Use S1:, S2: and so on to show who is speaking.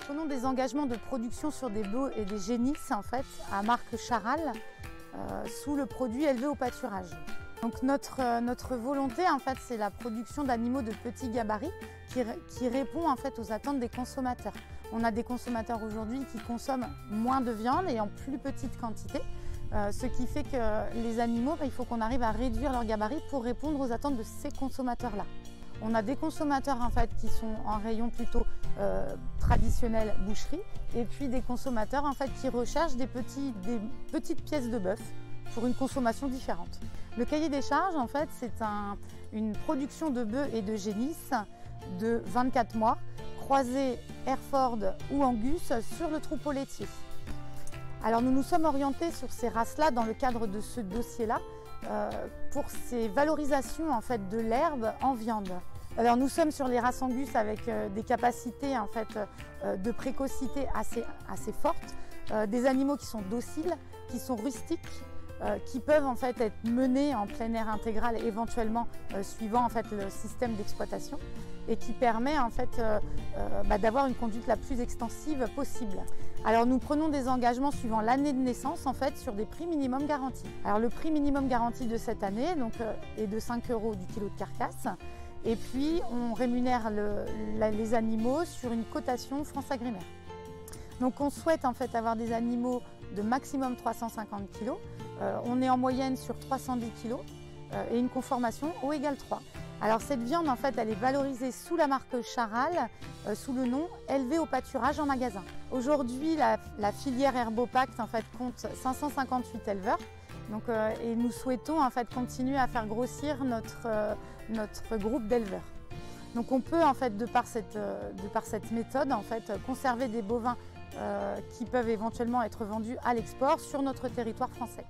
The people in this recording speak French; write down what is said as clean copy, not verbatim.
S1: prenons des engagements de production sur des bœufs et des génisses en fait, à marque Charal, sous le produit élevé au pâturage. Donc notre volonté en fait, c'est la production d'animaux de petits gabarits qui répond en fait aux attentes des consommateurs. On a des consommateurs aujourd'hui qui consomment moins de viande et en plus petite quantité, ce qui fait que les animaux, il faut qu'on arrive à réduire leur gabarit pour répondre aux attentes de ces consommateurs-là. On a des consommateurs en fait, qui sont en rayon plutôt traditionnel boucherie et puis des consommateurs en fait, qui recherchent des petites pièces de bœuf pour une consommation différente. Le cahier des charges, en fait, c'est une production de bœufs et de génisses de 24 mois, croisés Hereford ou Angus sur le troupeau laitier. Alors nous nous sommes orientés sur ces races-là dans le cadre de ce dossier-là pour ces valorisations en fait, de l'herbe en viande. Alors nous sommes sur les races Angus avec des capacités en fait, de précocité assez fortes, des animaux qui sont dociles, qui sont rustiques, qui peuvent en fait être menés en plein air intégral éventuellement suivant en fait le système d'exploitation et qui permet en fait d'avoir une conduite la plus extensive possible. Alors nous prenons des engagements suivant l'année de naissance en fait sur des prix minimum garantis. Alors le prix minimum garanti de cette année donc, est de 5 € du kilo de carcasse et puis on rémunère les animaux sur une cotation France Agrimaire. Donc on souhaite en fait avoir des animaux de maximum 350 kg. On est en moyenne sur 310 kg et une conformation O égale 3. Alors cette viande en fait elle est valorisée sous la marque Charal, sous le nom élevé au pâturage en magasin. Aujourd'hui la filière Herbopact en fait compte 558 éleveurs. Donc, et nous souhaitons en fait continuer à faire grossir notre groupe d'éleveurs. Donc on peut en fait de par cette méthode en fait conserver des bovins qui peuvent éventuellement être vendus à l'export sur notre territoire français.